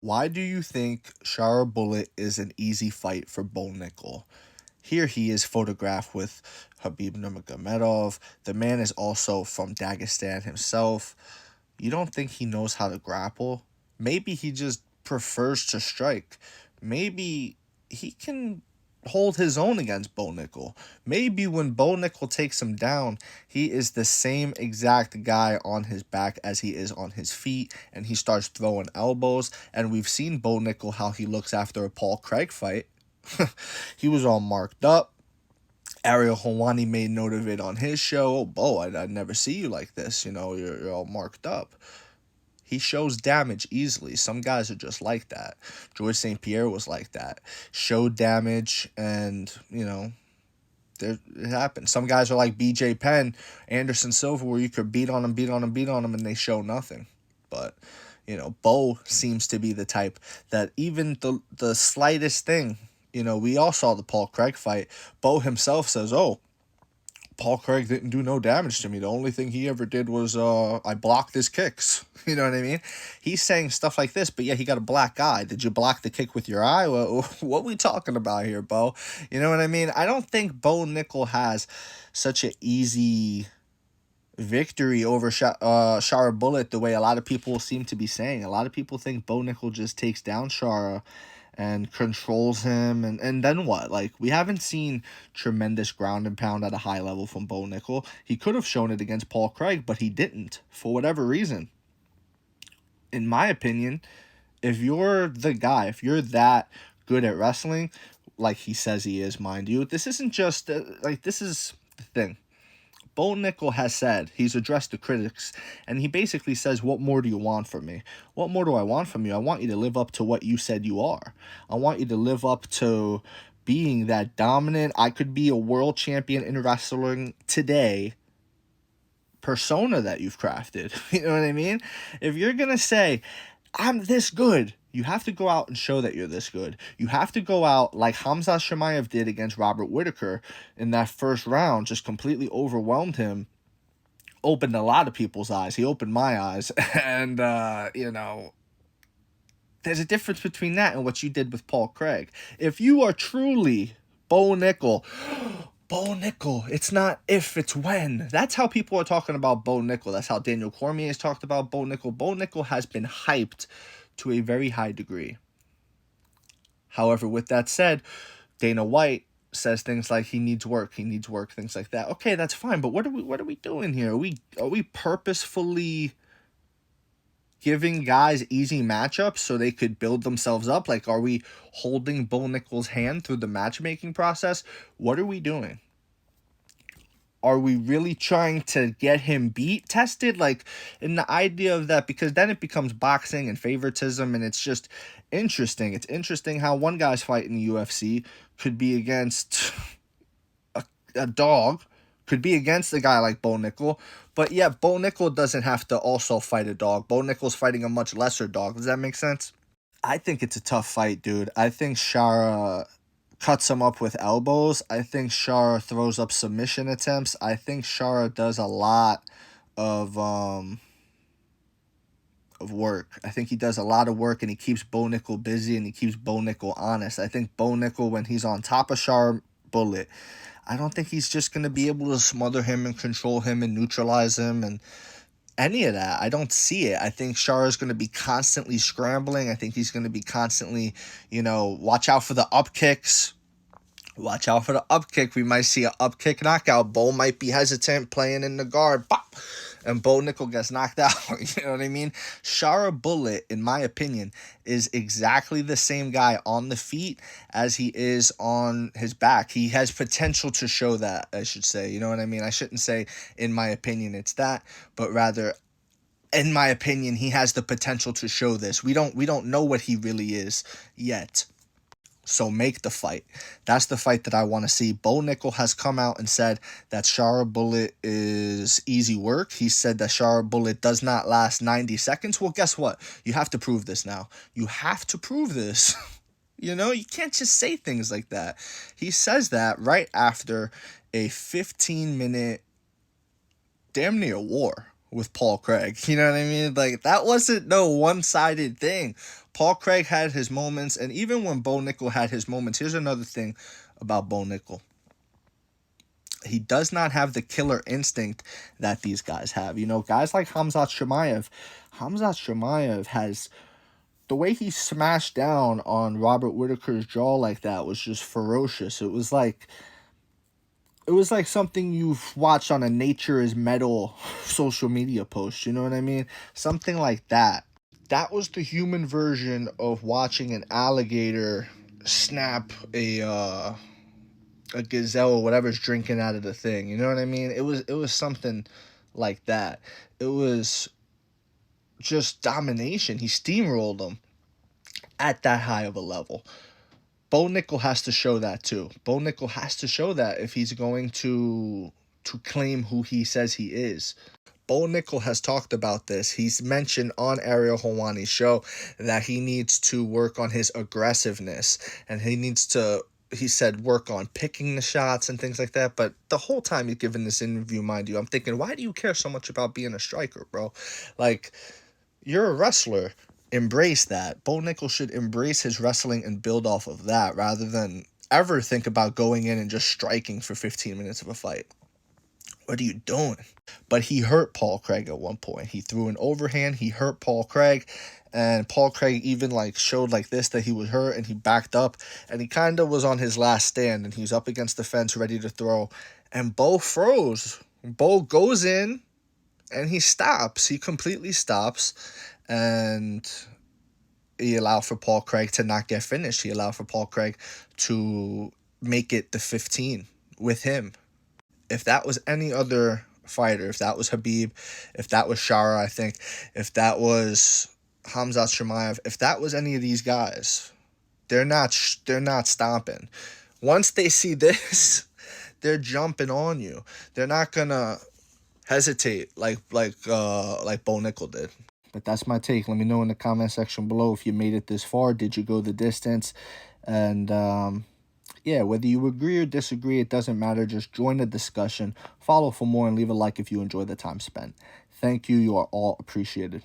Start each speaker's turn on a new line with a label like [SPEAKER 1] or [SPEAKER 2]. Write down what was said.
[SPEAKER 1] Why do you think Shara Bullet is an easy fight for Bo Nickel? Here he is photographed with Habib Nurmagomedov. The man is also from Dagestan himself. You don't think he knows how to grapple? Maybe he just prefers to strike. Maybe he can hold his own against Bo Nickel. Maybe when Bo Nickel takes him down, he is the same exact guy on his back as he is on his feet, and he starts throwing elbows. And we've seen Bo Nickel how he looks after a Paul Craig fight. He was all marked up. Ariel Helwani made note of it on his show. Oh, Bo, I'd never see you like this. You're all marked up. He shows damage easily. Some guys are just like that. George St. Pierre was like that. Showed damage, and, it happens. Some guys are like BJ Penn, Anderson Silva, where you could beat on him, and they show nothing. But, Bo seems to be the type that even the slightest thing, we all saw the Paul Craig fight. Bo himself says, oh, Paul Craig didn't do no damage to me. The only thing he ever did was I blocked his kicks. You know what I mean? He's saying stuff like this, but yeah, he got a black eye. Did you block the kick with your eye? What we talking about here, Bo? You know what I mean? I don't think Bo Nickel has such an easy victory over Shara Bullet the way a lot of people seem to be saying. A lot of people think Bo Nickel just takes down Shara and controls him, and then what? Like, we haven't seen tremendous ground and pound at a high level from Bo Nickel. He could have shown it against Paul Craig, but he didn't, for whatever reason. In my opinion, if you're the guy, if you're that good at wrestling, like he says he is, mind you, this isn't just, this is the thing. Bo Nickel has said, he's addressed the critics, and he basically says, what more do you want from me? What more do I want from you? I want you to live up to what you said you are. I want you to live up to being that dominant, I could be a world champion in wrestling today persona that you've crafted. You know what I mean? If you're going to say, I'm this good, you have to go out and show that you're this good. You have to go out like Hamza Shemaev did against Robert Whitaker in that first round, just completely overwhelmed him, opened a lot of people's eyes. He opened my eyes. And, there's a difference between that and what you did with Paul Craig. If you are truly Bo Nickel, Bo Nickel, it's not if, it's when. That's how people are talking about Bo Nickel. That's how Daniel Cormier has talked about Bo Nickel. Bo Nickel has been hyped to a very high degree. However, with that said, Dana White says things like he needs work, things like that. Okay, that's fine, but what are we doing here? Are we purposefully giving guys easy matchups so they could build themselves up? Like, are we holding Bo Nickel's hand through the matchmaking process? What are we doing? Are we really trying to get him beat tested? Like, in the idea of that, because then it becomes boxing and favoritism, and it's just interesting. It's interesting how one guy's fight in the UFC could be against a dog, could be against a guy like Bo Nickel, but yet Bo Nickel doesn't have to also fight a dog. Bo Nickel's fighting a much lesser dog. Does that make sense? I think it's a tough fight, dude. I think Shara cuts him up with elbows. I think Shara throws up submission attempts. I think Shara does a lot of work. I think he does a lot of work, and he keeps Bo Nickel busy, and he keeps Bo Nickel honest. I think Bo Nickel, when he's on top of Shara Bullet, I don't think he's just going to be able to smother him and control him and neutralize him and any of that. I don't see it. I think Shara's going to be constantly scrambling. I think he's going to be constantly, watch out for the up kicks. Watch out for the up kick. We might see an up kick knockout. Bo might be hesitant, playing in the guard. Pop! And Bo Nickel gets knocked out. You know what I mean? Shara Bullet, in my opinion, is exactly the same guy on the feet as he is on his back. He has potential to show that, I should say. You know what I mean? I shouldn't say, in my opinion, it's that, but rather, in my opinion, he has the potential to show this. We don't know what he really is yet. So make the fight. That's the fight that I want to see. Bo Nickel has come out and said that Shara Bullet is easy work. He said that Shara Bullet does not last 90 seconds. Well, guess what? You have to prove this now. You have to prove this. You can't just say things like that. He says that right after a 15-minute damn near war with Paul Craig. You know what I mean? Like, that wasn't no one-sided thing. Paul Craig had his moments, and even when Bo Nickal had his moments, here's another thing about Bo Nickal. He does not have the killer instinct that these guys have. You know, guys like Khamzat Chimaev. Khamzat Chimaev has, the way he smashed down on Robert Whitaker's jaw like that was just ferocious. It was like something you've watched on a Nature is Metal social media post. You know what I mean? Something like that. That was the human version of watching an alligator snap a gazelle or whatever's drinking out of the thing. You know what I mean? It was something like that. It was just domination. He steamrolled them at that high of a level. Bo Nickal has to show that too. Bo Nickal has to show that if he's going to claim who he says he is. Bo Nickal has talked about this. He's mentioned on Ariel Helwani's show that he needs to work on his aggressiveness, and he said work on picking the shots and things like that. But the whole time he's given this interview, mind you, I'm thinking, why do you care so much about being a striker, bro? Like, you're a wrestler. Embrace that. Bo Nickal should embrace his wrestling and build off of that rather than ever think about going in and just striking for 15 minutes of a fight. What are you doing? But he hurt Paul Craig at one point. He threw an overhand. He hurt Paul Craig. And Paul Craig even showed like this that he was hurt, and he backed up. And he kind of was on his last stand, and he was up against the fence ready to throw. And Bo froze. Bo goes in, and he stops. He completely stops. And he allowed for Paul Craig to not get finished. He allowed for Paul Craig to make it the 15 with him. If that was any other fighter, if that was Khabib, if that was Shara, I think, if that was Khamzat Chimaev, if that was any of these guys, they're not stomping. Once they see this, they're jumping on you. They're not gonna hesitate like Bo Nickal did. But that's my take. Let me know in the comment section below if you made it this far. Did you go the distance? And yeah, whether you agree or disagree, it doesn't matter. Just join the discussion. Follow for more and leave a like if you enjoy the time spent. Thank you. You are all appreciated.